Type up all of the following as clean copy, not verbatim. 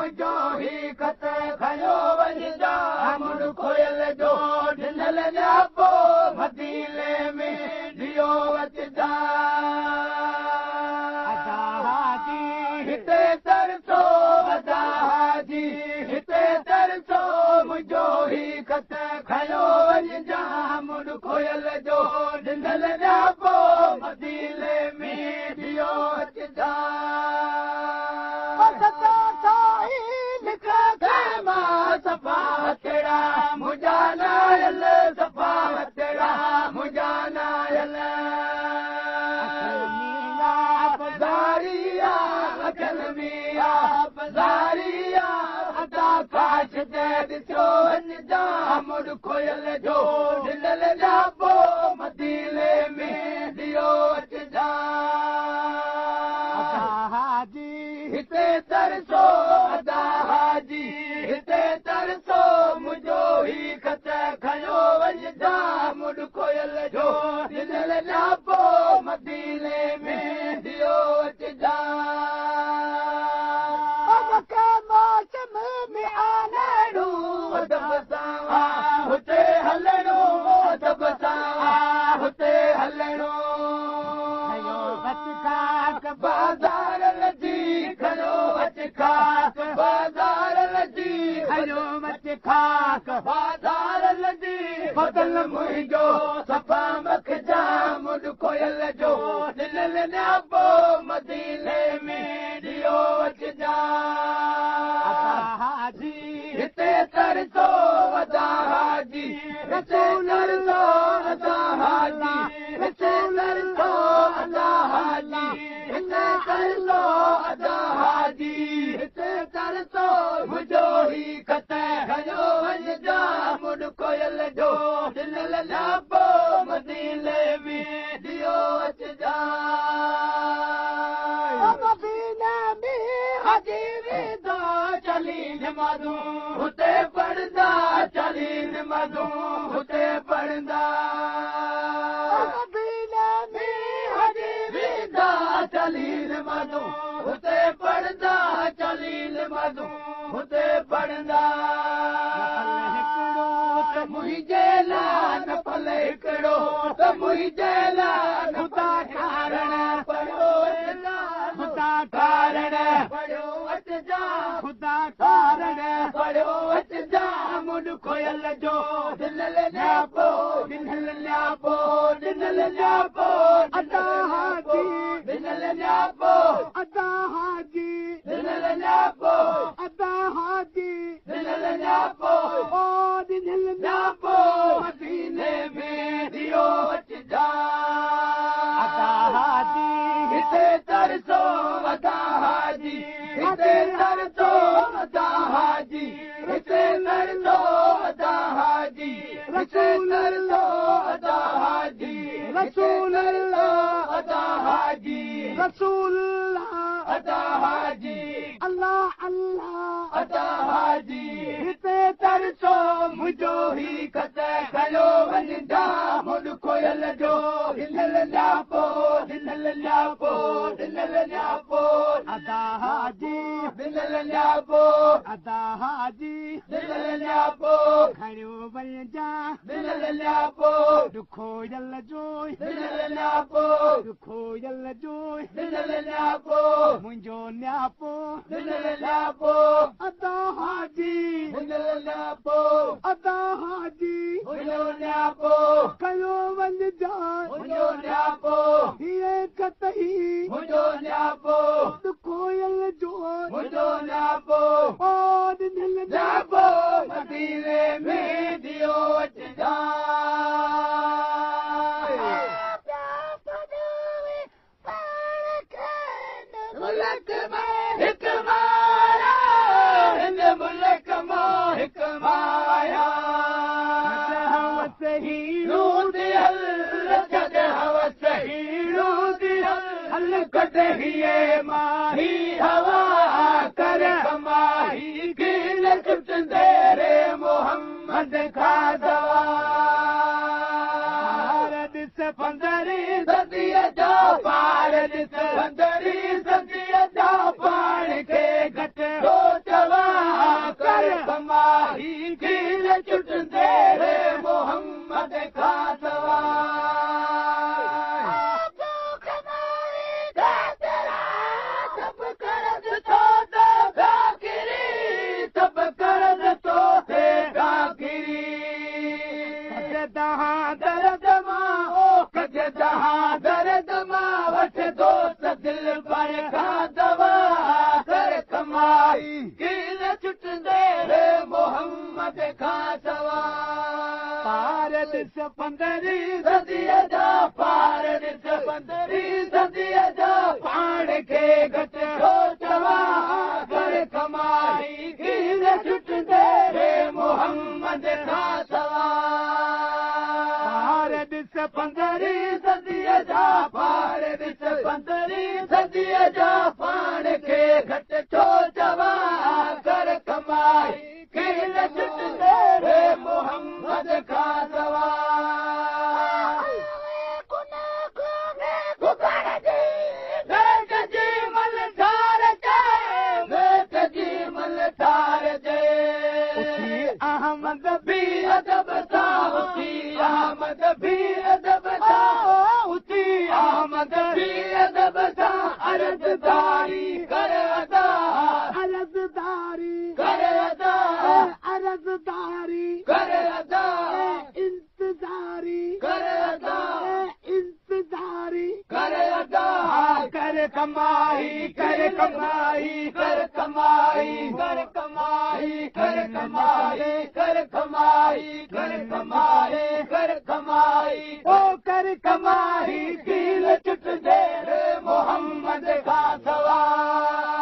मुंहिंजो ही खत खयो वञजा मुड़कोयल जो ॾिनल न्यापो मदीने में ॾियो अचजा अदा हाजी हिते तरसो अदा हाजी हिते तरसो मुंहिंजो ही खत खयो वञजा मुड़कोयल जो ॾिनल न्यापो मदीने में ॾियो अचजा सफ़ा तेरा मुंहिंजा नायल सफ़ा तेरा मुंहिंजा नायल बज़ारिया अखिल मिया बज़ारिया अदा काश ते ॾिसो वञजा मुड़ खोयल जो ॾिनल न्यापो मदीने में ॾियो अचजा अदा हाजी हिते तरसो अदा हाजी हिते तरसो मुंहिंजो ही खत खयो वञजा मुड़ कोयल जो ॾिनल न्यापो मदीने में ॾियो अचजा मौसम में आनड़ो अदब सां हुते हलणो अदब सां हुते हलणो बाज़ार लजी खयो अच खाक बाज़ार लजी खयो अच खाक बाज़ार लजी बदल मुंहिंजो सफ़ा मखजा मुड़ कोयल जो ॾिनल न्यापो मदीने में ॾियो अचजा हाजी हिते तरसो अदा हाजी हिते तरसो अदा हाजी हिते तरसो अदा हाजी हिते तरसो अदा हाजी हिते तरसो मुंहिंजो ही खत खयो वञजा मुड़ कोयल जो ॾिनल न्यापो मदीने में ॾियो अचजा मदीने में हाजी वेंदा चलीन मधू हुते पढ़ंदा चलीन मधू हुते पढ़ंदा मदीने में हाजी वेंदा चलीन मधू हुते पढ़ंदा चलीन मधू हुते पढ़ंदा मुंहिंजे लाइ नफ़ल हिकिड़ो त मुंहिंजे लाइ ख़ुदा ठारण पढ़ो ख़ुदा ठारण पढ़ो अचजा ख़ुदा ठारण पढ़ो अचजा मुड़ कोयल जो ॾिनल न्यापो ॾिनल न्यापो ॾिनल न्यापो अदा हाजी ॾिनल न्यापो अदा हाजी ॾिनल न्यापो अदा हाजी ॾिनल न्यापो ओ ॾिनल न्यापो मदीने में ॾियो अचजा अदा हाजी हिते तरसो अदा हाजी हिते तरसो अदा हाजी हिते तरसो अदा हाजी हिते तरसो अदा हाजी रसूल अदा हाजी रसूल अदा हाजी अल्लाह अल्लाह अदा हाजी हिते तरसो मुंहिंजो ही खत खयो वञजा मुड़ कोयल जो ॾिनल न्यापो ॾिनल न्यापो ॾिनल न्यापो अदा हाजी ॾिनल न्यापो अदा हाजी ॾिनल न्यापो खयो वञजा ॾिनल न्यापो ॾुखोयल जो ॾिनल न्यापो ॾुखोयल जो ॾिनल न्यापो मुंहिंजो न्यापो ॾिनल न्यापो अदा हाजी ॾिनल न्यापो अदा हाजी मुंहिंजो न्यापो खयो वञजा मुंहिंजो न्यापो हीअ कतई मुंहिंजो न्यापो ॾुखोयल जो मुंहिंजो न्यापो ओ ॾिनल न्यापो मदीने में ॾियो अचजा मुल्क में हिकु माया हिन मुल्क मां हिकु माया हवस ही रूदी हल छॾ हवस ही रूदी हल कढ हीअ माही हवा कर कमाही कीन चुटंदे रे मोहम्मद खां दवा ॾिस पंदरी सदीअ जो पार ॾिस पंदरी सदीअ जो जा पाण खे घटि छो चवां कर कमाई कील छुटंदे रे मोहम्मद खां सवाइ सभु कर्ज़ थो त फ़ाकिरी सभु कर्ज़ थो थे फ़ाकिरी कजदहां दर्द मां ओ कजदहां दर्द मां वठ दोस्त दिल भर खां दवा कर कमाई कील छुटंदे रे मोहम्मद खां सवाइ पार ॾिस 15वीं सदीअ जा पार ॾिस 15वीं सदीअ जा पाण खे घटि छो चवां कर कमाई कील छुटंदे रे मोहम्मद खां सवाइ पार ॾिस 15वीं सदीअ जा पार ॾिस 15वीं सदीअ जा पाण खे घटि छो चवां कर कमाई कील छुटंदे रे मोहम्मद खां सवाइ भेट जी मल ठार जे उथी अहमद बि अदब सां उथी अहमद बि अदब सां उथी अहमद बि अदब सां अर्ज़दारी कर अदा अर्ज़दारी कर अदा अर्ज़दारी कर अदा इंतज़ारी कर अदा इंतज़ारी कर अदा कर कमाई कर कमाई कर कमाई कर कमाई कर कमाई कर कमाई कर कमाई कर कमाई ओ कर कमाई कील छुटंदे रे मोहम्मद खां सवाइ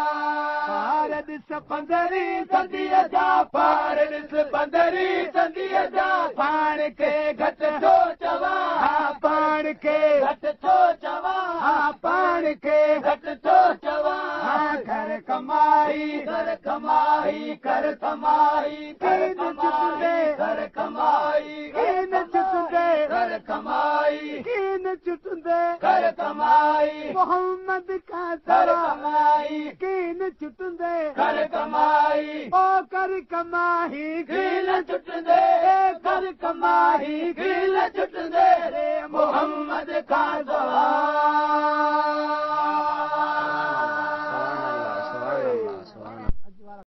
पार ॾिस 15वीं सदीअ जा पार ॾिस 15वीं सदीअ जा पाण खे घटि छो चवां पाण खे घटि छो चवां पाण खे घटि छो चवां कर कमाई कर कमाई कर कमाई कर कमाई कर कमाई कीन छुटंदे कर कमाई कीन छुटंदे कर कमाई मोहम्मद खां सवाइ कीन छुटंदे कर कमाई ओ कर कमाई कील छुटंदे कर कमाई कील छुटंदे रे मोहम्मद खां सवाइ